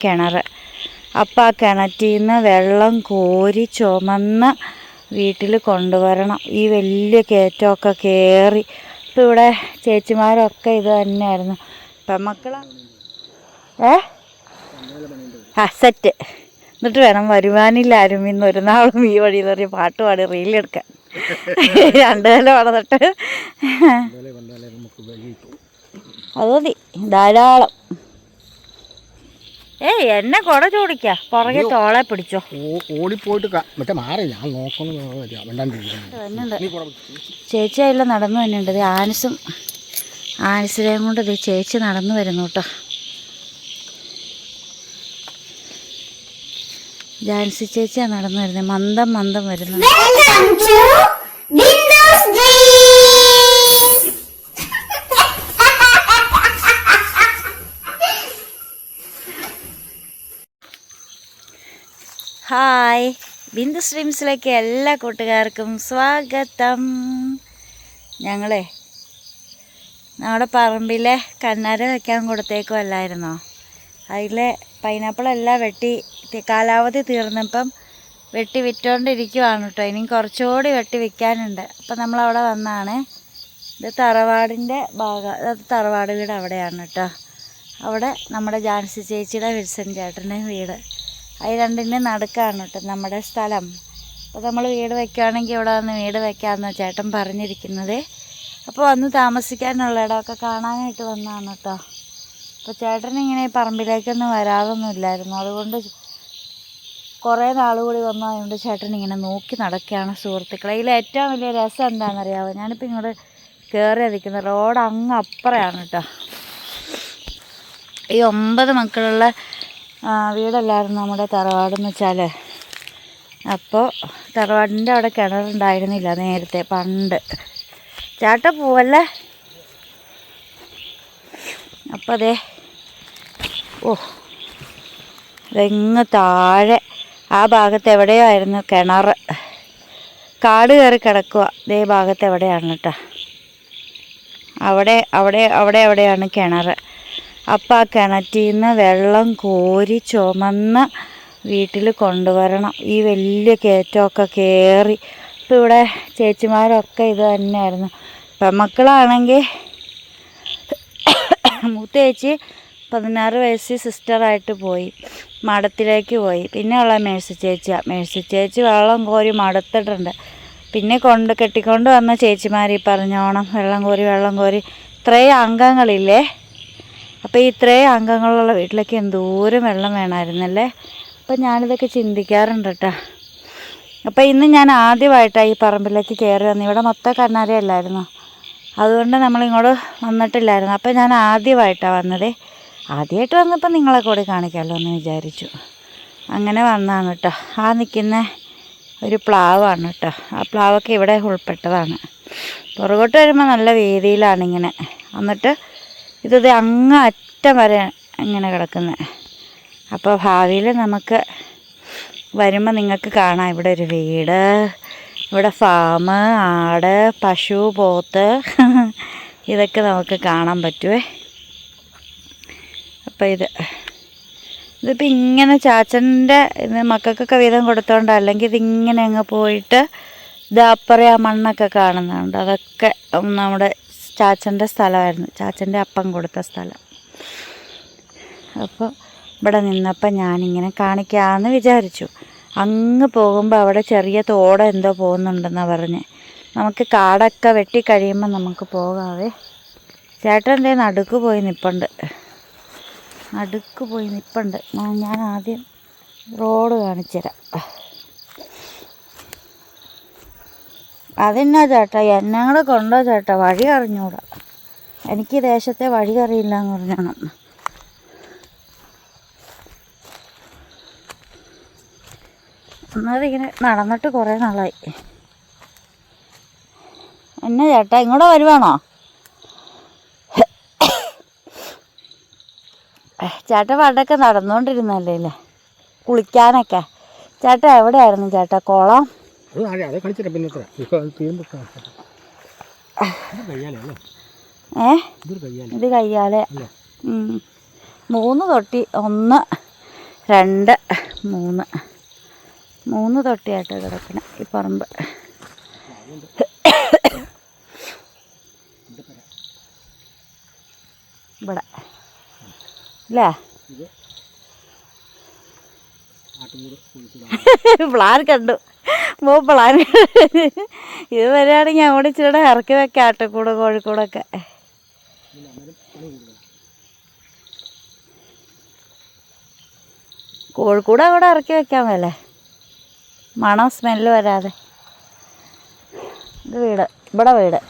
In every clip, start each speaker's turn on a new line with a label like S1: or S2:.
S1: കിണർ. അപ്പം ആ കിണറ്റിൽ നിന്ന് വെള്ളം കോരി ചുമന്ന് വീട്ടിൽ കൊണ്ടുവരണം. ഈ വലിയ കയറ്റമൊക്കെ കയറി. ഇപ്പം ഇവിടെ ചേച്ചിമാരൊക്കെ ഇത് തന്നെയായിരുന്നു. പെമ്മക്കളാണ് സെറ്റ്. എന്നിട്ട് വേണം വരുവാനില്ലാരും ഇന്ന് ഒരു നാളും ഈ വഴി നിറയെ പാട്ട് പാടി റീലെടുക്കാൻ. 2 നില വളർന്നിട്ട് അത് മതി ധാരാളം. എന്നെ കുട ചോദിക്ക പുറകെ തോളെ പിടിച്ചോ.
S2: ഓടിപ്പോയിട്ട്
S1: ചേച്ചി അതിൽ നടന്നു തന്നെയുണ്ട്. ആനിസിനെയും കൊണ്ട് ഇത് ചേച്ചി നടന്നു വരുന്നു കേട്ടോ. ജാൻസി ചേച്ചിയാണ് നടന്നു വരുന്നത്. മന്ദം വരുന്നു. ഹായ്, ബിന്ദു സ്ട്രീംസിലേക്ക് എല്ലാ കൂട്ടുകാർക്കും സ്വാഗതം. ഞങ്ങളെ നമ്മുടെ പറമ്പിലെ കന്നാര വയ്ക്കാൻ കൊടുത്തേക്കുമല്ലായിരുന്നോ? അതിലെ പൈനാപ്പിളെല്ലാം വെട്ടി കാലാവധി തീർന്നപ്പം വെട്ടി വിറ്റുകൊണ്ടിരിക്കുവാണ് കേട്ടോ. ഇനിയും കുറച്ചുകൂടി വെട്ടി വിൽക്കാനുണ്ട്. അപ്പം നമ്മളവിടെ വന്നാണ്. ഇത് തറവാടിൻ്റെ ഭാഗം. അത് തറവാട് വീട് അവിടെയാണ് കേട്ടോ. അവിടെ നമ്മുടെ ജാൻസി ചേച്ചിയുടെ വിൽസൺ ചേട്ടൻ്റെ വീട്. അത് രണ്ടിൻ്റെ നടുക്കാണ് കേട്ടോ നമ്മുടെ സ്ഥലം. അപ്പോൾ നമ്മൾ വീട് വയ്ക്കുകയാണെങ്കിൽ ഇവിടെ വന്ന് വീട് വയ്ക്കാമെന്ന് ചേട്ടൻ പറഞ്ഞിരിക്കുന്നത്. അപ്പോൾ വന്ന് താമസിക്കാനുള്ള ഇടമൊക്കെ കാണാനായിട്ട് വന്നതാണ് കേട്ടോ. അപ്പോൾ ചേട്ടനിങ്ങനെ ഈ പറമ്പിലേക്കൊന്നും വരാതൊന്നുമില്ലായിരുന്നു. അതുകൊണ്ട് കുറേ നാൾ കൂടി വന്നതുകൊണ്ട് ചേട്ടൻ ഇങ്ങനെ നോക്കി നടക്കുകയാണ് സുഹൃത്തുക്കളെ. ഇതിൽ ഏറ്റവും വലിയ രസം എന്താണെന്നറിയാമോ? ഞാനിപ്പോൾ ഇങ്ങോട്ട് കയറി നിൽക്കുന്നത് റോഡ് അങ്ങ് അപ്പുറമാണ് കേട്ടോ. ഈ 9 മക്കളുള്ള വീടല്ലായിരുന്നു നമ്മുടെ തറവാടെന്ന് വെച്ചാൽ. അപ്പോൾ തറവാടിൻ്റെ അവിടെ കിണറുണ്ടായിരുന്നില്ല നേരത്തെ പണ്ട്. ചേട്ട പോവല്ലേ. അപ്പോൾ അതെ ഇതെങ്ങ് താഴെ ആ ഭാഗത്ത് എവിടെയോ ആയിരുന്നു കിണർ. കാട് കയറി കിടക്കുക. ഇതേ ഭാഗത്ത് എവിടെയാണ് കേട്ടോ. അവിടെയാണ് കിണർ. അപ്പം ആ കിണറ്റിൽ നിന്ന് വെള്ളം കോരി ചുമന്ന് വീട്ടിൽ കൊണ്ടുവരണം. ഈ വലിയ കയറ്റമൊക്കെ കയറി. ഇപ്പം ഇവിടെ ചേച്ചിമാരൊക്കെ ഇത് തന്നെയായിരുന്നു. പെമ്മക്കളാണെങ്കിൽ മൂത്ത ചേച്ചി 16 വയസ്സിൽ സിസ്റ്ററായിട്ട് പോയി, മഠത്തിലേക്ക് പോയി. പിന്നെ ഉള്ള മേഴ്സി ചേച്ചി വെള്ളം കോരി മടുത്തിട്ടുണ്ട്. പിന്നെ കെട്ടിക്കൊണ്ട് വന്ന ചേച്ചിമാർ ഈ പറഞ്ഞോണം വെള്ളം കോരി ഇത്രയും അംഗങ്ങളില്ലേ. അപ്പോൾ ഈ ഇത്രയും അംഗങ്ങളുള്ള വീട്ടിലേക്ക് എന്തോരം വെള്ളം വേണമായിരുന്നല്ലേ. അപ്പം ഞാനിതൊക്കെ ചിന്തിക്കാറുണ്ട് കേട്ടോ. അപ്പോൾ ഇന്ന് ഞാൻ ആദ്യമായിട്ടാണ് ഈ പറമ്പിലേക്ക് കയറി വന്നത്. ഇവിടെ മൊത്തം കന്നാരയല്ലായിരുന്നു, അതുകൊണ്ട് നമ്മളിങ്ങോട്ട് വന്നിട്ടില്ലായിരുന്നു. അപ്പോൾ ഞാൻ ആദ്യമായിട്ടാണ് വന്നത്. ആദ്യമായിട്ട് വന്നപ്പോൾ നിങ്ങളെ കൂടെ കാണിക്കാമല്ലോ എന്ന് വിചാരിച്ചു. അങ്ങനെ വന്നതാണ് കേട്ടോ. ആ നിൽക്കുന്ന ഒരു പ്ലാവാണ് കേട്ടോ. ആ പ്ലാവൊക്കെ ഇവിടെ ഉൾപ്പെട്ടതാണ്. പുറകോട്ട് വരുമ്പോൾ നല്ല വേദിയിലാണിങ്ങനെ. എന്നിട്ട് ഇത് അങ്ങ് അറ്റം വരെ ഇങ്ങനെ കിടക്കുന്നത്. അപ്പോൾ ഭാവിയിൽ നമുക്ക് വരുമ്പോൾ നിങ്ങൾക്ക് കാണാം ഇവിടെ ഒരു വീട്, ഇവിടെ ഫാം, ആട്, പശു, പോത്ത് ഇതൊക്കെ നമുക്ക് കാണാൻ പറ്റുമേ. അപ്പോൾ ഇതിപ്പോൾ ഇങ്ങനെ ചാച്ചൻ്റെ മക്കൾക്കൊക്കെ വീതം കൊടുത്തോണ്ട്, അല്ലെങ്കിൽ ഇതിങ്ങനെ അങ്ങ് പോയിട്ട് ഇത് അപ്പുറം ആ മണ്ണൊക്കെ കാണുന്നുണ്ട്. അതൊക്കെ നമ്മുടെ ചാച്ചൻ്റെ സ്ഥലമായിരുന്നു, ചാച്ചൻ്റെ അപ്പം കൊടുത്ത സ്ഥലം. അപ്പോൾ ഇവിടെ നിന്നപ്പോൾ ഞാനിങ്ങനെ കാണിക്കാമെന്ന് വിചാരിച്ചു. അങ്ങ് പോകുമ്പോൾ അവിടെ ചെറിയ തോട് എന്തോ പോകുന്നുണ്ടെന്നാണ് പറഞ്ഞ്. നമുക്ക് കാടൊക്കെ വെട്ടിക്കഴിയുമ്പോൾ നമുക്ക് പോകാവേ. ചേട്ടൻ എന്തേ നടുക്ക് പോയി നിൽപ്പുണ്ട്. ഞാൻ ആദ്യം റോഡ് കാണിച്ചു തരാം. അതെന്നാ ചേട്ടാ എന്നെ കൂടെ കൊണ്ടോ ചേട്ടാ, വഴി അറിഞ്ഞൂടാ. എനിക്ക് ദേശത്തെ വഴി അറിയില്ല എന്ന് പറഞ്ഞാണ്. ഒന്നാമതിങ്ങനെ നടന്നിട്ട് കുറേ നാളായി. എന്നാ ചേട്ടാ ഇങ്ങോട്ട് വരുവാണോ? ചേട്ടാ പണ്ടൊക്കെ നടന്നുകൊണ്ടിരുന്നല്ലേ കുളിക്കാനൊക്കെ. ചേട്ടാ എവിടെയായിരുന്നു ചേട്ടാ കുളം? ഇത് കയ്യാലെ 3 തൊട്ടി 1 2 3 തൊട്ടിയായിട്ട് കിടക്കണം ഈ പറമ്പ്. ഇവിടെ അല്ലേ പ്ലാൻ കണ്ടു പ്ലാൻ. ഇത് വരികയാണെങ്കിൽ അങ്ങോട്ട് ഇച്ചിരി ഇറക്കി വെക്കാം ആട്ടുകൂട് കോഴിക്കൂടൊക്കെ. കോഴിക്കൂട് അവിടെ ഇറക്കി വെക്കാൻ മേലേ, മണം സ്മെല്ല് വരാതെ. ഇത് വീട്, ഇവിടെ വീട്.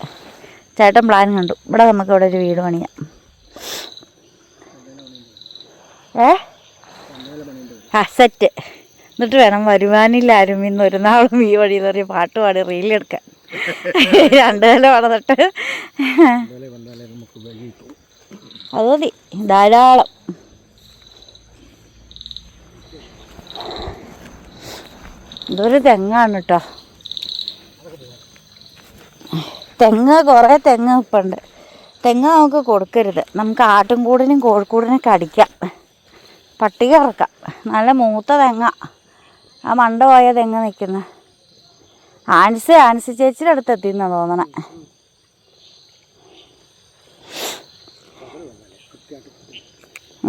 S1: ചേട്ടൻ പ്ലാൻ കണ്ടു, ഇവിടെ നമുക്ക് ഇവിടെ ഒരു വീട് പണിയാം. സെറ്റ്. എന്നിട്ട് വേണം വരുവാനില്ലാരും ഇന്ന് ഒരു നാളും ഈ വഴി എന്നൊരു പാട്ട് പാടി റീലെടുക്കാൻ. 2 നില വളർന്നിട്ട് അത് മതി ധാരാളം. ഇതൊരു തെങ്ങാണ് കേട്ടോ. കുറേ തെങ്ങ് ഇപ്പുണ്ട്. തെങ്ങ് നമുക്ക് കൊടുക്കരുത്, നമുക്ക് ആട്ടുംകൂടിനും കോഴിക്കൂടിനും കടിക്കാം, പട്ടിക ഇറക്കാം. നല്ല മൂത്ത തെങ്ങ, ആ മണ്ട പോയ തെങ്ങ് നിൽക്കുന്നത്. ആൻസി ചേച്ചിയുടെ അടുത്ത് എത്തിയെന്നാണ് തോന്നണേ.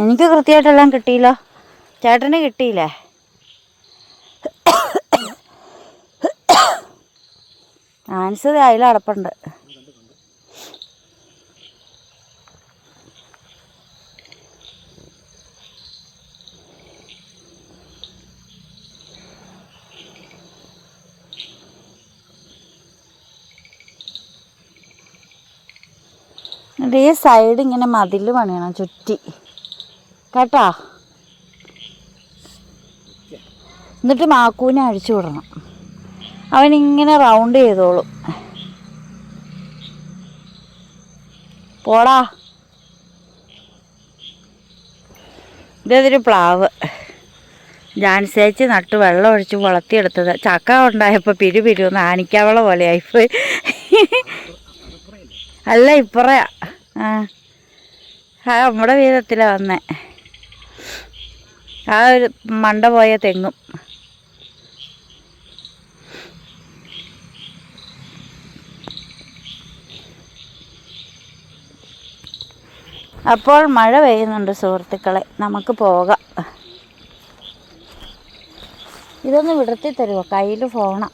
S1: എനിക്ക് കൃത്യമായിട്ടെല്ലാം കിട്ടിയില്ലോ, ചേട്ടന് കിട്ടിയില്ലേ? ആൻസ് അതിൽ അടപ്പുണ്ട്. ഈ സൈഡ് ഇങ്ങനെ മതിൽ പണിയണം ചുറ്റി കേട്ടോ. എന്നിട്ട് മാക്കൂനെ അഴിച്ചു വിടണം, അവനിങ്ങനെ റൗണ്ട് ചെയ്തോളും. പോടാ. ഇതൊരു പ്ലാവ് ജാൻസേച്ചി നട്ട് വെള്ളം ഒഴിച്ച് വളർത്തിയെടുത്തത്. ചക്ക ഉണ്ടായപ്പോൾ പിരിപിരിന്ന് ആനിക്കാവള പോലെ ആയിപ്പോയി. അല്ല ഇപ്പറയാ. നമ്മുടെ വീതത്തിലാണ് വന്നേ. ആ ഒരു മണ്ട പോയ തെങ്ങും. അപ്പോൾ മഴ പെയ്യുന്നുണ്ട് സുഹൃത്തുക്കളെ, നമുക്ക് പോകാം. ഇതൊന്ന് വിടർത്തി തരുമോ? കയ്യിൽ ഫോണാ.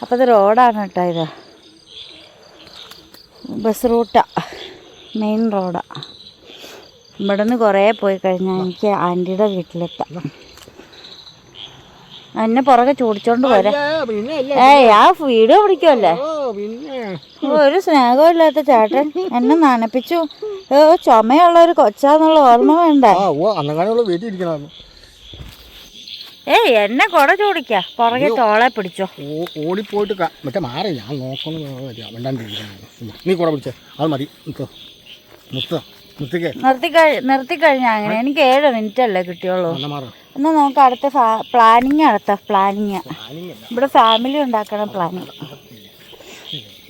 S1: അപ്പോൾ ഇത് റോഡാണ് കേട്ടോ, ഇത് ബസ് റൂട്ടാ, മെയിൻ റോഡാ. ഇവിടെ നിന്ന് കുറേ പോയി കഴിഞ്ഞാൽ എനിക്ക് ആൻറ്റിയുടെ വീട്ടിലെത്താം. എന്നെ പുറകെ ചൂടിച്ചോണ്ട് പോരാ. ആ വീഡിയോ പിടിക്കുമല്ലേ. ഒരു സ്നേഹമില്ലാത്ത ചേട്ടൻ എന്നെ നനപ്പിച്ചു. ചുമയുള്ള ഒരു കൊച്ചാന്നുള്ള ഓർമ്മ വേണ്ടേ? എന്നെ കൊട ചൂടിക്ക, പുറകെ തോളെ പിടിച്ചോ.
S2: ഓടിപ്പോയിട്ട് മറ്റേ മാറി ഞാൻ നോക്കുന്നു. നീ കൂടെ പിടിച്ചേ, അത് മതി.
S1: നിർത്തിക്കഴിഞ്ഞാ അങ്ങനെ. എനിക്ക് 7 മിനിറ്റ് അല്ലേ കിട്ടിയുള്ളൂ. എന്നാൽ നമുക്ക് അടുത്ത പ്ലാനിങ് നടത്താം. പ്ലാനിങ് ഇവിടെ ഫാമിലി ഉണ്ടാക്കണം പ്ലാനിങ്.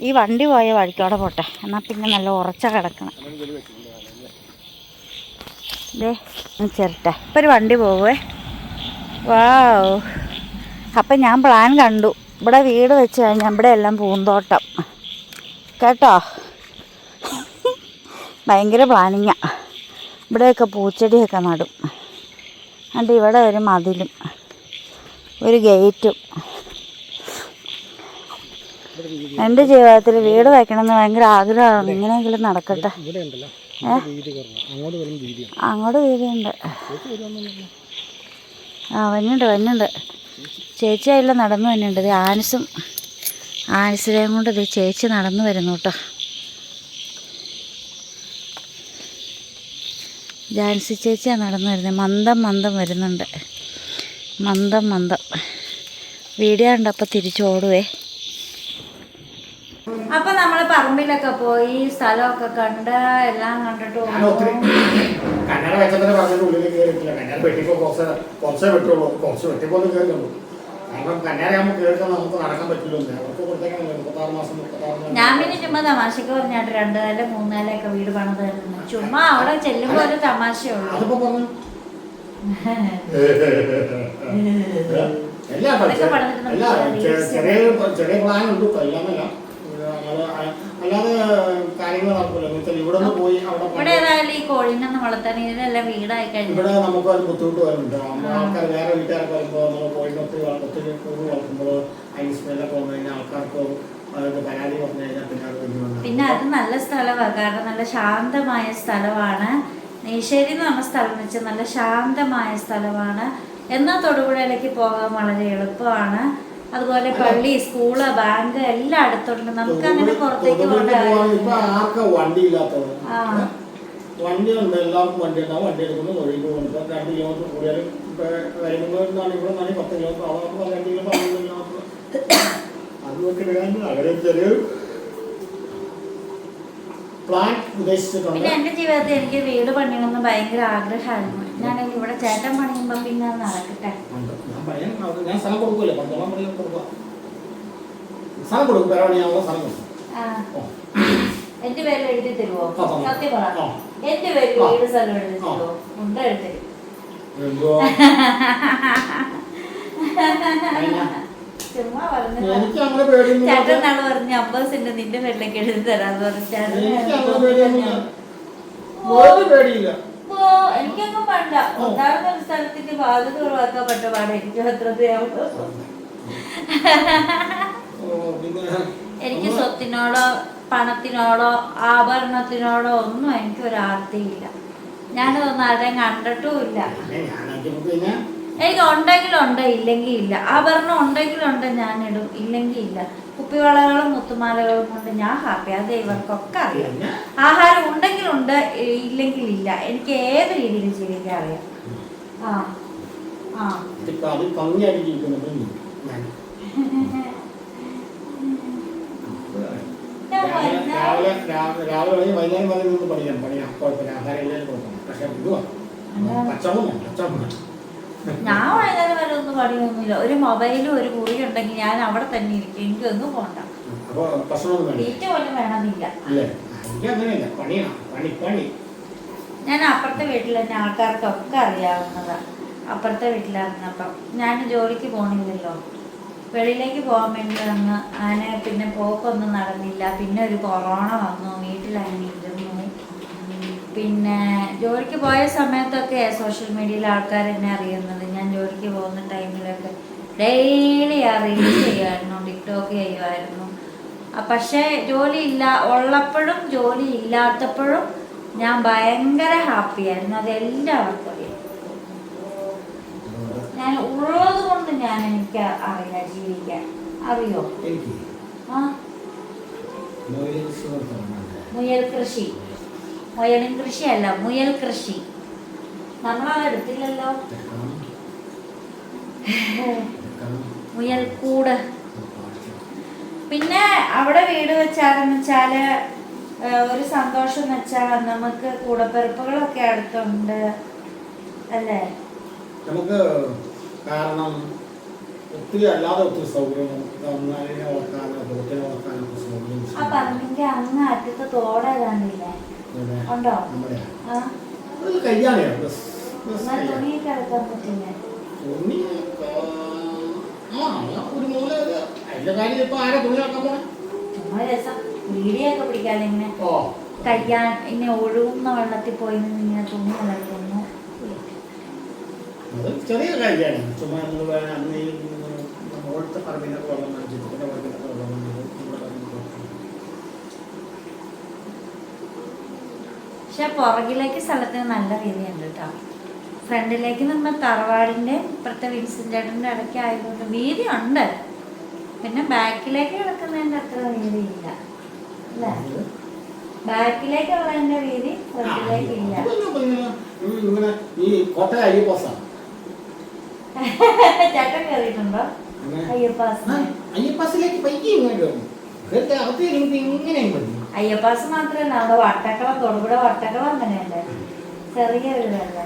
S1: ഈ വണ്ടി പോയ വഴിക്കോടെ പോട്ടെ, എന്നാൽ പിന്നെ നല്ല ഉറച്ച കിടക്കണം. ചിരട്ടെ ഇപ്പം ഒരു വണ്ടി പോവേ. വാവ്. അപ്പം ഞാൻ പ്ലാൻ കണ്ടു. ഇവിടെ വീട് വെച്ച് കഴിഞ്ഞാൽ ഇവിടെ എല്ലാം പൂന്തോട്ടം കേട്ടോ. ഭയങ്കര പ്ലാനിങ്ങാണ്. ഇവിടെയൊക്കെ പൂച്ചെടിയൊക്കെ നടും. എന്നിട്ട് ഇവിടെ ഒരു മതിലും ഒരു ഗേറ്റും. എൻ്റെ ജീവിതത്തിൽ വീട് വയ്ക്കണമെന്ന് ഭയങ്കര ആഗ്രഹമാണ്. ഇങ്ങനെയെങ്കിലും നടക്കട്ടെ. അങ്ങോട്ട് വീതിയുണ്ട്. വന്നുണ്ട്. ചേച്ചി അതിൽ നടന്നു തന്നെയുണ്ട്. ആൻസിനെയും കൊണ്ട് ചേച്ചി നടന്നു വരുന്നു കേട്ടോ. ജാൻസി ചേച്ചിയാണ് നടന്നു വരുന്നത്. മന്ദം വരുന്നുണ്ട്. മന്ദം വീഡിയോ കണ്ടപ്പോൾ തിരിച്ചോടുവേ. അപ്പം നമ്മൾ പറമ്പിലൊക്കെ പോയി സ്ഥലമൊക്കെ കണ്ട് എല്ലാം കണ്ടിട്ട് ഞാൻ പിന്നെ ചുമ്മാ തമാശക്ക് പറഞ്ഞാട്ട് 2 നില 3 നിലയൊക്കെ വീട് പണിത് തരുന്നു. ചുമ്മാ അവിടെ ചെല്ലുമ്പോൾ ഒരു തമാശയുള്ളൂ.
S2: എല്ലാം
S1: അതൊക്കെ പറഞ്ഞിട്ട് നമുക്ക്
S2: ചെറിയ ചെറിയ പ്ലാൻ ഉണ്ട് ഇപ്പൊ എല്ലാമല്ല. അല്ലാതെ കാര്യങ്ങൾ നടക്കില്ല. ഇവിടെ നിന്ന് പോയി അവിടെ
S1: ഇവിടെ ഏതായാലും ഈ കോഴിനെ വളർത്താൻ ഇതിനെല്ലാം വീടായി കഴിഞ്ഞു.
S2: ഇവിടെ നമുക്ക് ഒരു ബുദ്ധിമുട്ട് വരുന്നുണ്ട്. ആൾക്കാർ വേറെ വീട്ടുകാരൊക്കെ വരുമ്പോൾ നമ്മൾ കോഴിനെ ഒത്തിരി കൂടി വളർത്തുമ്പോൾ അതിന് സ്മെല്ലൊക്കെ വന്നു കഴിഞ്ഞാൽ ആൾക്കാർക്ക് പരാതി പറഞ്ഞു കഴിഞ്ഞാൽ പിന്നെ അത്
S1: പിന്നെ അത് നല്ല സ്ഥലമാണ്. കാരണം നല്ല ശാന്തമായ സ്ഥലമാണ്. നീശ്ശേരി എന്ന് പറഞ്ഞ സ്ഥലം എന്ന് വെച്ചാൽ നല്ല ശാന്തമായ സ്ഥലമാണ്. എന്നാൽ തൊടുപുഴയിലേക്ക് പോകാൻ വളരെ എളുപ്പമാണ്. അതുപോലെ പള്ളി, സ്കൂള്, ബാങ്ക് എല്ലാം അടുത്തുണ്ട്. നമുക്ക് അങ്ങനെ പുറത്തേക്ക് പോകേണ്ട
S2: വണ്ടി ഇല്ലാത്തത് വണ്ടി ഉണ്ട്. എല്ലാവർക്കും വണ്ടി ഉണ്ടാവും. വണ്ടി എടുക്കുന്നു തൊഴിൽ പോകുന്നത് 2 കിലോമീറ്റർ കൂടിയാലും വരുമ്പോൾ ഇവിടെ 10 കിലോമീറ്റർ ആവുമ്പോൾ 2 കിലോമീറ്റർ 15 കിലോമീറ്റർ അതൊക്കെ അങ്ങനെ ചെറിയൊരു പ്ലാൻ ഉദ്ദേശിച്ചിട്ടുണ്ട്.
S1: പിന്നെ എന്റെ ജീവിതത്തിൽ എനിക്ക് വീട് പണിയണമെന്ന് ഭയങ്കര ആഗ്രഹമായിരുന്നു. ഞാനെങ്കിൽ ഇവിടെ ചേട്ടൻ പണിയുമ്പോ പിന്നെ അത് നടക്കട്ടെ.
S2: ഞാൻ സ്ഥലം കൊടുക്കൂല്ലേ, 15 മണി കൊടുക്കുക. സ്ഥലം കൊടുക്കും, വേറെ പണിയാണല്ലോ സ്ഥലം കൊടുക്കും.
S1: എന്റെ പേരിൽ എഴുതി തരുമോ? സത്യം പറ, എന്റെ പേരിൽ വീട് സ്ഥലം എഴുതി തരുമോ? ഉണ്ട് എഴുതി തരും. ചുമ്മാ പറഞ്ഞു. ചേട്ടൻ നാള് പറഞ്ഞ് 50 സെന്റ് നിന്റെ പേരിലേക്ക് എഴുതി തരാന്ന് പറഞ്ഞു. എനിക്കൊന്നും വേണ്ട. ഉണ്ടാകുന്ന ഒരു സ്ഥലത്തിന്റെ ബാധ്യത ഒഴിവാക്കാൻ പറ്റ പാടെ എനിക്ക് അത്രയാവുള്ളൂ. എനിക്ക് സ്വത്തിനോടോ പണത്തിനോടോ ആഭരണത്തിനോടോ ഒന്നും എനിക്കൊരു ആർത്തിയില്ല. ഞാനതൊന്നും ആരെയും കണ്ടിട്ടുമില്ല. എനിക്ക് ഉണ്ടെങ്കിലുണ്ട്, ഇല്ലെങ്കിൽ ഇല്ല. ആഭരണം ഉണ്ടെങ്കിലുണ്ട്, ഞാനിടും, ഇല്ലെങ്കിൽ ഇല്ല. കുപ്പിവളകളും മുത്തുമാലകളും കൊണ്ട് ഞാൻ ഹാപ്പി. അത് ഇവർക്കൊക്കെ അറിയാം. ആഹാരം ഉണ്ടെങ്കിലുണ്ട്, ഇല്ലെങ്കിൽ ഇല്ല. എനിക്ക് ഏത് രീതിയിൽ ജീവിക്കാൻ അറിയാം. ഞാൻ വൈകുന്നേരം വരെ ഒന്നും പണിയൊന്നുമില്ല. ഒരു മൊബൈലും ഒരു കുറി ഉണ്ടെങ്കിൽ ഞാൻ അവിടെ തന്നെ ഇരിക്കും. എനിക്കൊന്നും പോണ്ട. തീറ്റ പോലും വേണമെന്നില്ല. ഞാൻ അപ്പുറത്തെ വീട്ടിൽ തന്നെ ആൾക്കാർക്കൊക്കെ അറിയാവുന്നതാണ്. അപ്പുറത്തെ വീട്ടിലായിരുന്നപ്പം ഞാൻ ജോലിക്ക് പോണില്ലല്ലോ. വെളിയിലേക്ക് പോകാൻ വേണ്ടി വന്ന് അങ്ങനെ പിന്നെ പോക്കൊന്നും നടന്നില്ല. പിന്നെ ഒരു കൊറോണ വന്നു, വീട്ടിലങ്ങനെ ഇരുന്നു. പിന്നെ ജോലിക്ക് പോയ സമയത്തൊക്കെ സോഷ്യൽ മീഡിയയിൽ ആൾക്കാർ എന്നെ അറിയുന്നത്. ഞാൻ ജോലിക്ക് പോകുന്ന ടൈമിലൊക്കെ ഡെയിലി റീൽസ് ചെയ്യുമായിരുന്നു, ടിക്ടോക്ക് ചെയ്യുമായിരുന്നു. പക്ഷേ ജോലി ഉള്ളപ്പോഴും ജോലി ഇല്ലാത്തപ്പോഴും ഞാൻ ഭയങ്കര ഹാപ്പിയായിരുന്നു. അതെല്ലാവർക്കും അറിയാം. ഞാൻ ഉള്ളത് കൊണ്ട് എനിക്ക് അറിയാം ജീവിക്കാൻ. അറിയോ? മുയൽ കൃഷി, മുയലിൻ കൃഷിയല്ല, മുയൽ കൃഷി. നമ്മളത് എടുത്തില്ലല്ലോ. മുയൽക്കൂട്. പിന്നെ അവിടെ വീട് വെച്ചാലെന്ന് വെച്ചാല് ഒരു സന്തോഷം എന്ന് വെച്ചാൽ നമുക്ക് കൂടപ്പിറപ്പുകളൊക്കെ അടുത്തുണ്ട് അല്ലേ.
S2: നമുക്ക് കാരണം ഒത്തിരി അല്ലാതെ ഒത്തിരി സൗകര്യം.
S1: ആ പറമ്പിന്റെ അങ്ങ് അറ്റത്ത് തോടേതാണ്ടില്ലേ? ഉണ്ടോ? തുണിയൊക്കെ എടുക്കാൻ പറ്റില്ലേ? രസം വീഡിയോ ഒക്കെ പിടിക്കാതെ ഇങ്ങനെ കഴിയാൻ ഇങ്ങനെ ഒഴുകുന്ന വെള്ളത്തിൽ പോയി ഇങ്ങനെ തുണി വളർത്തുന്നു.
S2: ചെറിയ കാര്യമാണ്. ചുമ്മാ മുകളിലത്തെ പറമ്പിനൊക്കെ വെള്ളം നനച്ചിട്ട്
S1: പക്ഷെ പുറകിലേക്ക് സ്ഥലത്തിന് നല്ല വീതിയുണ്ട് കേട്ടോ. ഫ്രണ്ടിലേക്ക് നമ്മൾ തറവാടിൻ്റെ ഇപ്പുറത്തെ വിൻസെൻ്റ് ചേട്ടൻ്റെ ഇടയ്ക്ക് ആയതുകൊണ്ട് വീതിയുണ്ട്. പിന്നെ ബാക്കിലേക്ക് കിടക്കുന്നതിൻ്റെ അത്ര വീതിയില്ല അല്ലേ? ബാക്കിലേക്കുള്ളതിൻ്റെ വീതി ഫ്രണ്ടിലേക്കില്ല. ചേട്ടൻ കയറിയിട്ടുണ്ടോ അയ്യപ്പാസ് മാത്രമല്ല, അവിടെ വട്ടക്കളം, തൊടുപുഴ വട്ടക്കളം അങ്ങനെയല്ലേ, ചെറിയ വീടല്ലേ.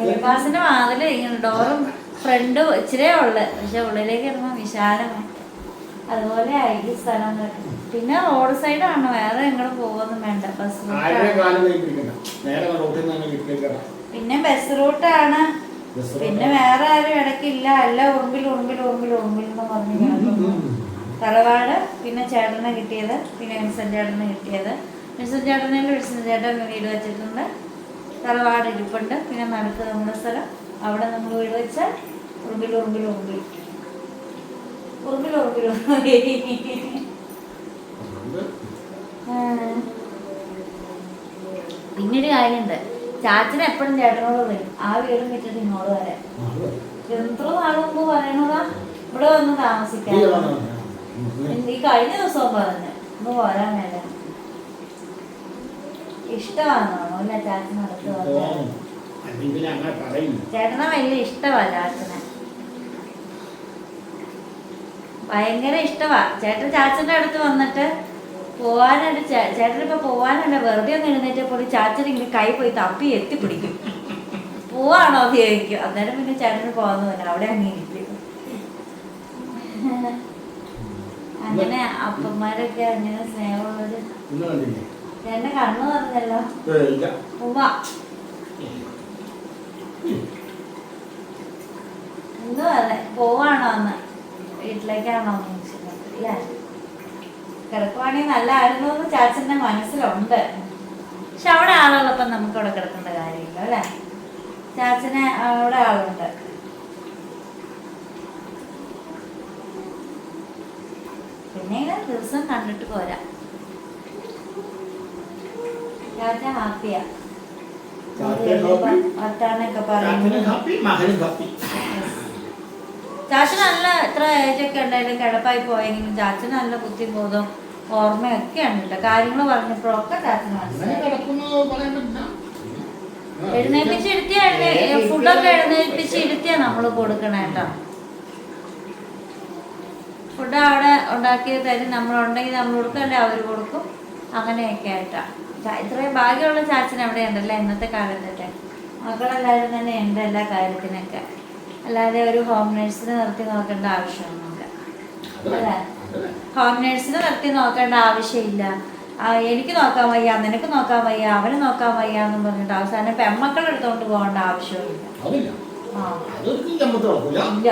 S1: അയ്യപ്പാസിന്റെ വാതില് ഇങ്ങനെ ഡോറും ഫ്രണ്ടും ഇച്ചിരിയേ ഉള്ളു. പക്ഷെ ഉള്ളിലേക്ക് ഇടുമ്പോ വിശാലമായി. അതുപോലെ ആയിരിക്കും സ്ഥലം. പിന്നെ റോഡ് സൈഡാണ്, വേറെ എങ്ങോട്ടും പോകുമൊന്നും വേണ്ട, ബസ്
S2: ആരുടെ
S1: റൂട്ടാണ്.
S2: കാലം കഴിഞ്ഞിരിക്കണ്ട, നേരെ റോട്ടിൽ നിന്ന് തന്നെ വീട്ടിലേക്ക് കയറാം.
S1: പിന്നെ ബസ് റൂട്ടാണ്. പിന്നെ വേറെ ആരും ഇടയ്ക്കില്ല, എല്ലാം ഉറുമ്പിൽ എന്ന് പറഞ്ഞു കിടക്കുന്നു. തറവാട് പിന്നെ ചേട്ടനെ കിട്ടിയത്, പിന്നെ വിൻസൻ ചേട്ടന് കിട്ടിയത്. വിൻസൻ ചേട്ടൻ വീട് വെച്ചിട്ടുണ്ട്, തറവാട് ഇരിപ്പുണ്ട്. പിന്നെ നടുക്ക് നമ്മുടെ സ്ഥലം, അവിടെ നമ്മൾ വീട് വെച്ചാൽ ഉറുമ്പിൽ. പിന്നൊരു കാര്യമുണ്ട്, ചാച്ചന് എപ്പോഴും ചേട്ടനോട് വരും, ആ വീടും വിറ്റിട്ട് ഇങ്ങോട്ട് വരാൻ. എത്ര നാളുമ്പോ പറയണതാ ഇവിടെ വന്ന് താമസിക്കാൻ. ഈ കഴിഞ്ഞ ദിവസവും പറഞ്ഞു ഒന്ന് പോരാൻ വേണ്ട. ഇഷ്ടമാണോ അല്ല ചാച്ചന് അടുത്ത് വന്നത്? ചേട്ടനെ വലിയ ഇഷ്ടമാ, ചാച്ചനെ ഭയങ്കര ഇഷ്ടമാ. ചേട്ടൻ ചാച്ചന്റെ അടുത്ത് വന്നിട്ട് പോവാനായിട്ട്, ചേട്ടനിപ്പോ പോവാനല്ല, വെറുതെ ഒന്ന് എഴുന്നേറ്റപ്പോൾ ചാച്ചൻ ഇങ്ങനെ കൈ പോയി തപ്പി എത്തിപ്പിടിക്കും. പോവാണോ എന്ന് ചോദിക്കും. അന്നേരം പിന്നെ ചേട്ടന് പോകാന്ന് അവിടെ അങ്ങ് ഇരിക്കും. അങ്ങനെ അപ്പന്മാരൊക്കെ അങ്ങനെ സ്നേഹമുള്ളൊരു. ചേട്ടന്റെ കണ്ണു പറഞ്ഞല്ലോ ഉമ്മ. എന്തോ അതെ, പോവാണോ എന്ന്, വീട്ടിലേക്കാണോ എന്ന് ചോദിച്ചിട്ടുണ്ട് അല്ലേ? കിടക്കുവാണെങ്കിൽ നല്ലതായിരുന്നു എന്ന് ചാച്ചന്റെ മനസ്സിലുണ്ട്. പക്ഷെ അവിടെ ആളുള്ളപ്പോ നമുക്ക് അവിടെ കിടക്കേണ്ട കാര്യമില്ല അല്ലേ? ചാച്ചന് അവിടെ ആളുണ്ട്. പിന്നെ ദിവസം കണ്ടിട്ട് പോരാ. ചാച്ച ഹാപ്പിയാ, വർത്താനൊക്കെ പറയുന്നത്. ചാച്ചന് നല്ല എത്ര ഏജൊക്കെ ഉണ്ടായാലും കിടപ്പായി പോയെങ്കിലും ചാച്ചന് നല്ല ബുദ്ധിബോധം ഓർമ്മയൊക്കെ ഉണ്ട്. കാര്യങ്ങൾ പറഞ്ഞപ്പോഴൊക്കെ ചാച്ചന് മനസ്സിലായി. ഫുഡൊക്കെ എഴുന്നേൽപ്പിച്ചിരുത്തിയാ നമ്മള് കൊടുക്കണേ കേട്ടോ. ഫുഡ് അവിടെ ഉണ്ടാക്കിയത് തരും, നമ്മളുണ്ടെങ്കിൽ നമ്മൾ കൊടുക്കല്ലേ അവർ കൊടുക്കും. അങ്ങനെയൊക്കെ ആയിട്ടാ. ഇത്രയും ഭാഗ്യമുള്ള ചാച്ചൻ എവിടെ ഉണ്ടല്ലോ ഇന്നത്തെ കാലത്തൊക്കെ. മക്കളെല്ലാവരും തന്നെ ഉണ്ട് എല്ലാ കാര്യത്തിനൊക്കെ. അല്ലാതെ ഒരു ഹോം നേഴ്സിനെ നിർത്തി നോക്കേണ്ട ആവശ്യമൊന്നുമില്ല അല്ലേ? ഹോം നേഴ്സിനെ നിർത്തി നോക്കേണ്ട ആവശ്യമില്ല. എനിക്ക് നോക്കാൻ വയ്യ, നിനക്ക് നോക്കാൻ വയ്യ, അവന് നോക്കാൻ വയ്യ എന്നും പറഞ്ഞിട്ട് അവസാനം പെമ്മക്കൾ എടുത്തോണ്ട് പോകേണ്ട ആവശ്യമില്ല. ഇല്ല,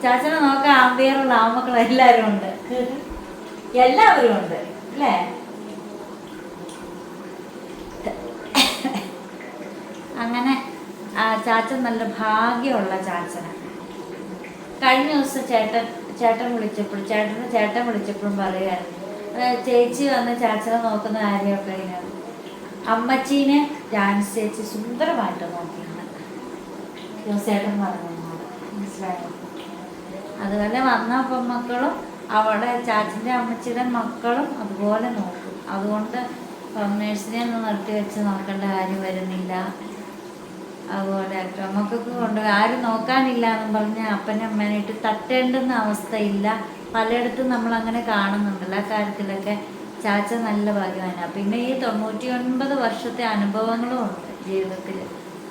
S1: ചാച്ചനെ നോക്കാൻ ആമ്പിയറുള്ള ആമക്കൾ എല്ലാവരും ഉണ്ട്, എല്ലാവരും ഉണ്ട് അല്ലേ? അങ്ങനെ ചാച്ചൻ നല്ല ഭാഗ്യമുള്ള ചാച്ചനാണ്. കഴിഞ്ഞ ദിവസം ചേട്ടൻ വിളിച്ചപ്പോഴും പറയുമായിരുന്നു, ചേച്ചി വന്ന് ചാച്ചനെ നോക്കുന്ന കാര്യമൊക്കെ ഇങ്ങനെ. അമ്മച്ചീനെ ജാൻസി ചേച്ചി സുന്ദരമായിട്ട് നോക്കിയാണ് ചേട്ടൻ പറഞ്ഞത്, മനസ്സിലായോ? അതുപോലെ വന്ന പെൺമക്കളും അവിടെ ചാച്ചൻ്റെ അമ്മച്ചിയുടെ മക്കളും അതുപോലെ നോക്കും. അതുകൊണ്ട് ഹോം നേഴ്സിനെ ഒന്നും നിർത്തി വെച്ച് നോക്കേണ്ട കാര്യം വരുന്നില്ല. അതുപോലെ നമുക്കൊക്കെ കൊണ്ടുപോയി ആരും നോക്കാനില്ല എന്നും പറഞ്ഞ് അപ്പനെ അമ്മേനായിട്ട് തട്ടേണ്ടുന്ന അവസ്ഥയില്ല. പലയിടത്തും നമ്മളങ്ങനെ കാണുന്നുണ്ടല്ലോ. ആ കാര്യത്തിലൊക്കെ ചാച്ച നല്ല ഭാഗ്യവാനാണ്. പിന്നെ ഈ 99 വർഷത്തെ അനുഭവങ്ങളും ഉണ്ട് ജീവിതത്തിൽ.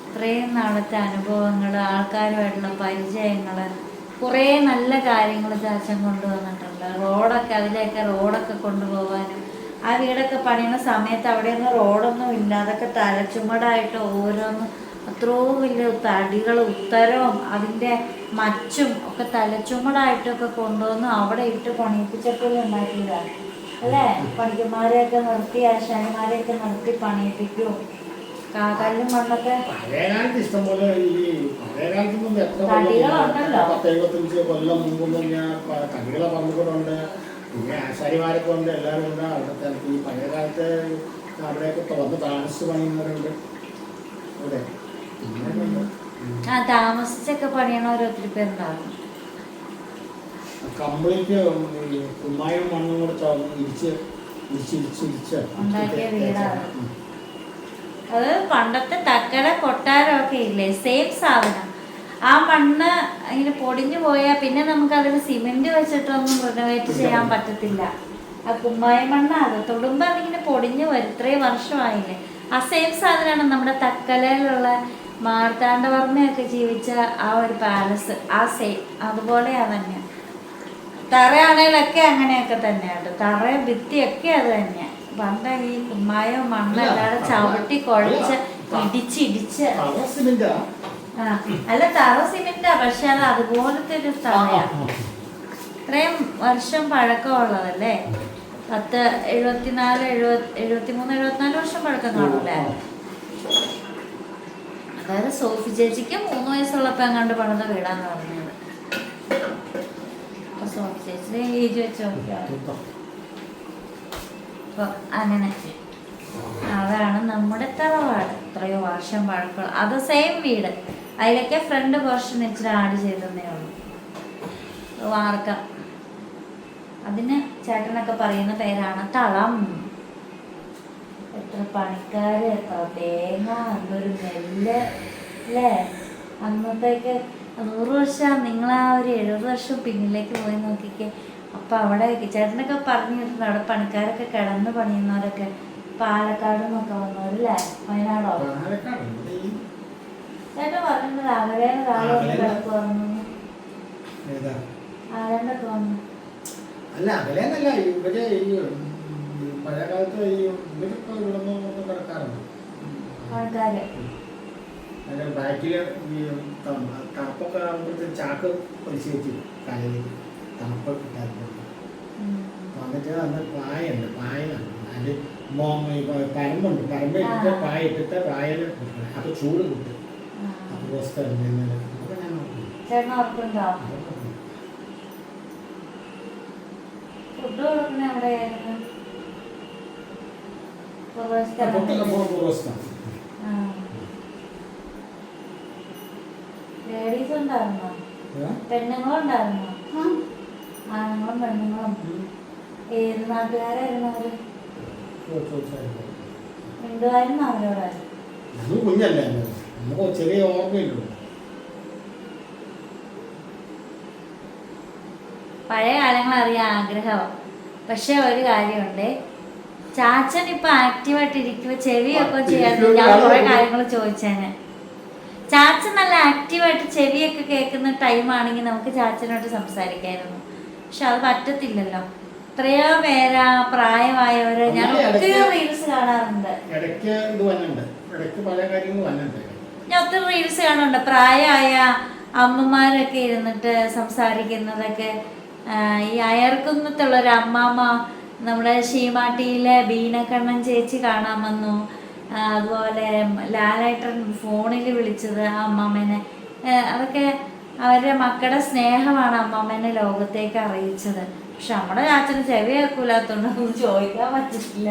S1: ഇത്രയും നാളത്തെ അനുഭവങ്ങൾ, ആൾക്കാരുമായിട്ടുള്ള പരിചയങ്ങൾ, കുറേ നല്ല കാര്യങ്ങൾ ചാച്ചൻ കൊണ്ടുവന്നിട്ടുണ്ട്. അതിലേക്ക് റോഡൊക്കെ കൊണ്ടുപോകാനും, ആ വീടൊക്കെ പണിയുന്ന സമയത്ത് അവിടെയൊന്നും റോഡൊന്നും ഇല്ല. അതൊക്കെ തലച്ചുമടായിട്ട് ഓരോന്ന് അത്രയും വലിയ തടികളും ഉത്തരവും അതിൻ്റെ മച്ചും ഒക്കെ തലച്ചുമടായിട്ടൊക്കെ കൊണ്ടുവന്ന് അവിടെ ഇട്ട് പണിയിപ്പിച്ചപ്പോഴും ഉണ്ടാക്കിയതാണ് അല്ലേ? പണിക്കന്മാരെയൊക്കെ നിർത്തി, ആശാരിമാരെയൊക്കെ നിർത്തി പണിയിപ്പിക്കും. കല്ലും മണ്ണൊക്കെ തടികളുണ്ടല്ലോ.
S2: 75 കൊല്ലം മുമ്പ് ഞാൻ തടികളെ പറഞ്ഞുകൊണ്ടുണ്ട്. പിന്നെ ആശാരിമാരൊക്കെ ഉണ്ട്, എല്ലാവരും ഉണ്ട്. അവിടുത്തെ ഈ പഴയ കാലത്ത് അവിടെയൊക്കെ വന്ന് താമസിച്ച് പണിയുന്നവരുണ്ട് അവിടെ.
S1: താമസിച്ചൊക്കെ പണിയണവർ ഒത്തിരി പേരുണ്ടാവും.
S2: കംപ്ലീറ്റ് കുമ്മായും മണ്ണും കൂടെ ഇടിച്ച്
S1: ഉണ്ടാക്കിയ വീടാണ് അത്. പണ്ടത്തെ തക്കട കൊട്ടാരമൊക്കെ ഇല്ലേ, സെയിം സാധനം. ആ മണ്ണ് ഇങ്ങനെ പൊടിഞ്ഞു പോയാൽ പിന്നെ നമുക്ക് അതിൽ സിമെന്റ് വെച്ചിട്ടൊന്നും റിനോവേറ്റ് ചെയ്യാൻ പറ്റത്തില്ല. ആ കുമ്മായ മണ്ണ് അത് തൊടുമ്പോൾ അതിങ്ങനെ പൊടിഞ്ഞു വരും. ഇത്രയും വർഷമായില്ലേ. ആ സെയിം സാധനമാണ് നമ്മുടെ തക്കലയിലുള്ള മാർത്താണ്ഡവർമ്മയൊക്കെ ജീവിച്ച ആ ഒരു പാലസ്. ആ സെയിം അതുപോലെയാ തന്നെ. തറയാണേലൊക്കെ അങ്ങനെയൊക്കെ തന്നെയാണ്. തറയും ഭിത്തിയൊക്കെ അത് തന്നെയാണ്. പണ്ട് ഈ കുമ്മായോ മണ്ണെല്ലാതെ ചവിട്ടി കുഴച്ച് ഇടിച്ച് ആ അല്ല തറ സിമെന്റാ, പക്ഷെ അത് അതുപോലത്തെ ഒരു തറയാണ്. ഇത്രയും വർഷം പഴക്കമുള്ളതല്ലേ, 73-74 വർഷം പഴക്കം കാണൂല്ലേ. അതായത് സോഫി ചേച്ചിക്ക് 3 വയസ്സുള്ളപ്പോൾ എങ്ങാണ്ട് പണിത വീടാന്ന് പറഞ്ഞത്. അപ്പൊ സോഫി ചേച്ചി ഏജ് വെച്ച് നോക്കിയാണ്. അപ്പൊ അങ്ങനെ അതാണ് നമ്മുടെ തറവാട്. എത്രയോ വർഷം പഴക്കമുള്ള അത് സെയിം വീട്. അതിലൊക്കെ ഫ്രണ്ട് പോർഷൻ ഇച്ചിരി ആഡ് ചെയ്തതേ ഉള്ളൂ, വാർക്ക. അതിന് ചേട്ടനൊക്കെ പറയുന്ന പേരാണ് തളം. എത്ര പണിക്കാര്, എത്ര തേങ്ങ, എന്തൊരു നെല്ല് അല്ലേ. അന്നത്തേക്ക് 100 വർഷം, നിങ്ങളാ ഒരു 70 വർഷം പിന്നിലേക്ക് പോയി നോക്കിക്കേ. അപ്പം അവിടെ ചേട്ടനൊക്കെ പറഞ്ഞിട്ടുണ്ട് അവിടെ പണിക്കാരൊക്കെ കിടന്ന് പണിയുന്നവരൊക്കെ പാലക്കാട് നിന്നൊക്കെ വന്നവരല്ലേ, വയനാടോ. ചേട്ടൻ പറഞ്ഞിട്ടുണ്ട് അകലേന്ന് രാവിലെ കിടക്ക് വന്നു, ആരണ്ടൊക്കെ വന്നു.
S2: അല്ല അകലെന്നല്ല, ഇവര് ഈ പഴയ കാലത്ത് ഇവരൊക്കെ ഇവിടുന്ന് കിടക്കാറുണ്ട്
S1: ആൾക്കാര്.
S2: അതിന്റെ ബാക്കില് ഈ തണുപ്പൊക്കെ ആകുമ്പോഴത്തേക്ക് ചാക്ക് പൊലിച്ച് വെച്ച് കാലിലേക്ക് തണുപ്പ് കിട്ടാറുണ്ട്. എന്നിട്ട് അന്ന് പായുണ്ട്, പായലാണ് അതിൽ പരമ്പുണ്ട്, പരമ്പ് ഇട്ടിട്ട് പായ ഇട്ടിട്ട് പായൽ അപ്പൊ ചൂട് കിട്ടും. അപ്പൊ
S1: ചേട്ടൻ ഓർക്കുന്നുണ്ടോ ഫുഡ് കൊടുക്കുന്ന എവിടെയായിരുന്നു? ലേഡീസ് ഉണ്ടായിരുന്നോ? പെണ്ണുങ്ങളുണ്ടായിരുന്നോ? ആണുങ്ങളും പെണ്ണുങ്ങളും. ഏത് നാട്ടുകാരായിരുന്നു അവര്? മിണ്ടുവായിരുന്നു അവരോടായിരുന്നു.
S2: കുഞ്ഞല്ലേ, നമുക്ക് ചെറിയ ഓർമ്മയില്ലല്ലോ.
S1: പഴയ കാലങ്ങൾ അറിയാൻ ആഗ്രഹമാണ്. പക്ഷെ ഒരു കാര്യമുണ്ട്, ചാച്ചൻ ഇപ്പൊ ആക്റ്റീവായിട്ട് ഇരിക്കുമ്പോ ചെവിയൊക്കെ ചെയ്യാതെ ഞാൻ കുറെ കാര്യങ്ങൾ ചോദിച്ചേനെ. ചാച്ചൻ നല്ല ആക്റ്റീവായിട്ട് ചെവിയൊക്കെ കേൾക്കുന്ന ടൈമാണെങ്കിൽ നമുക്ക് ചാച്ചനോട്ട് സംസാരിക്കായിരുന്നു. പക്ഷെ അത് പറ്റത്തില്ലല്ലോ. എത്രയോ പേരാ പ്രായമായവര്, ഞാൻ ഒത്തിരി റീൽസ് കാണാറുണ്ട്. ഞാൻ ഒത്തിരി റീൽസ് കാണുന്നുണ്ട്, പ്രായമായ അമ്മമാരൊക്കെ ഇരുന്നിട്ട് സംസാരിക്കുന്നതൊക്കെ. ഈ അയർക്കുന്നത്തുള്ളൊരു അമ്മാമ്മ നമ്മുടെ ശീമാട്ടിയിലെ ബീനക്കണ്ണൻ ചേച്ചി കാണാൻ വന്നു. അതുപോലെ ലാലേട്ടൻ ഫോണിൽ വിളിച്ചത് ആ അമ്മാമ്മേനെ. അതൊക്കെ അവരുടെ മക്കളുടെ സ്നേഹമാണ് അമ്മാമ്മേനെ ലോകത്തേക്ക് അറിയിച്ചത്. പക്ഷെ നമ്മുടെ ചാച്ചന് ചെവി കേൾക്കൂലാത്തോണ്ടൊന്നും ചോദിക്കാൻ പറ്റില്ല.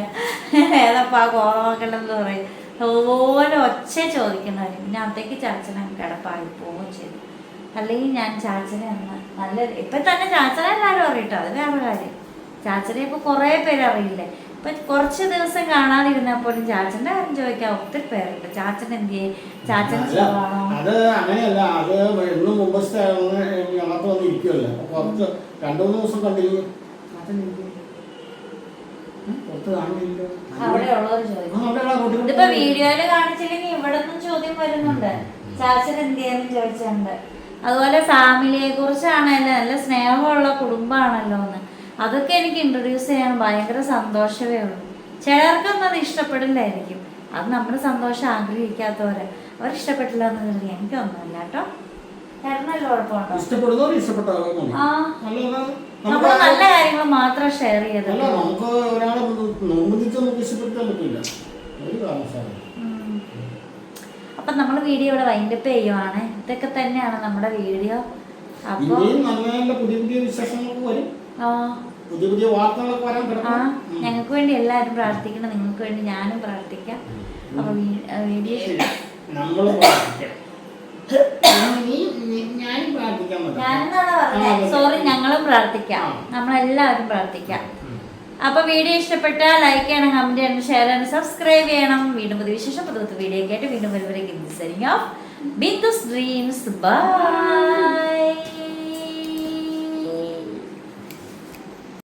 S1: ഏതപ്പാ കോറമക്കളെന്ന് പറയും, അതുപോലെ ഒച്ച ചോദിക്കുന്നവർ. പിന്നെ അത്തേക്ക് ചാച്ചനെ കിടപ്പായി പോവുകയും ചെയ്തു. അല്ലെങ്കിൽ ഞാൻ ചാച്ചനെ അന്ന് നല്ല ഇപ്പം തന്നെ ചാച്ചനെ എല്ലാവരും അറിയട്ടോ, അത് വേറെ കാര്യം. ചാച്ചനെ ഇപ്പോൾ കുറേ പേര് അറിയില്ലേ. ഇപ്പം കുറച്ച് ദിവസം കാണാതിരുന്നപ്പോഴും ചാച്ചൻ്റെ കാര്യം ചോദിക്കാൻ ഒത്തിരി പേരുണ്ട്. ചാച്ചൻ എന്ത് ചെയ്യും, ചാച്ചൻ സുഖമാണോ?
S2: അത് അങ്ങനെയല്ല, അത് എന്നും മുമ്പത്തെ ഞങ്ങൾക്ക് വന്ന് ഇരിക്കുമല്ലോ. കുറച്ച് 2-3 ദിവസം കണ്ടിരിക്കും,
S1: അവിടെ ഉള്ളവർ ചോദിക്കും. ഇതിപ്പോ വീഡിയോയില് കാണിച്ചില്ലെങ്കിൽ ഇവിടെ നിന്നും ചോദ്യം വരുന്നുണ്ട്, ചാച്ചൻ എന്ത് ചെയ്യാന്ന് ചോദിച്ചിട്ടുണ്ട്. അതുപോലെ ഫാമിലിയെ കുറിച്ചാണല്ലോ, നല്ല സ്നേഹമുള്ള കുടുംബമാണല്ലോ എന്ന്. അതൊക്കെ എനിക്ക് ഇൻട്രൊഡ്യൂസ് ചെയ്യാൻ ഭയങ്കര സന്തോഷമേ ഉള്ളൂ. ചിലർക്കൊന്നും അത് ഇഷ്ടപ്പെടില്ലായിരിക്കും. അത് നമ്മുടെ സന്തോഷം ആഗ്രഹിക്കാത്തവരെ അവർ ഇഷ്ടപ്പെട്ടില്ല എന്ന് കരുതി എനിക്കൊന്നുമില്ല കേട്ടോ. ചേട്ടനല്ലോ കുഴപ്പമുണ്ടോ? നമ്മൾ നല്ല കാര്യങ്ങൾ മാത്രം ഷെയർ ചെയ്തിട്ട് അപ്പൊ നമ്മൾ വീഡിയോ ഇവിടെ വൈൻഡപ്പ് ചെയ്യുവാണ്. ഇതൊക്കെ തന്നെയാണ് നമ്മുടെ വീഡിയോ. അപ്പൊ ഞങ്ങൾക്ക് വേണ്ടി എല്ലാവരും പ്രാർത്ഥിക്കണം, നിങ്ങൾക്ക് വേണ്ടി ഞാനും പ്രാർത്ഥിക്കാം. അപ്പൊ വീഡിയോ ഞാനെന്നാണ് പറഞ്ഞത്, സോറി, ഞങ്ങളും പ്രാർത്ഥിക്കാം, നമ്മളെല്ലാവരും പ്രാർത്ഥിക്കാം. അപ്പൊ വീഡിയോ ഇഷ്ടപ്പെട്ടാൽ ലൈക്ക് ചെയ്യണം, കമന്റ് ചെയ്യണം, ഷെയർ ചെയ്യണം, സബ്സ്ക്രൈബ് ചെയ്യണം. വീണ്ടും പുതിയ വിശേഷം പുതിയ വീഡിയോ ഒക്കെ ആയിട്ട് വീണ്ടും വരുമ്പോഴേക്കും ബിന്ദുസ് ഡ്രീംസ്. ബൈ.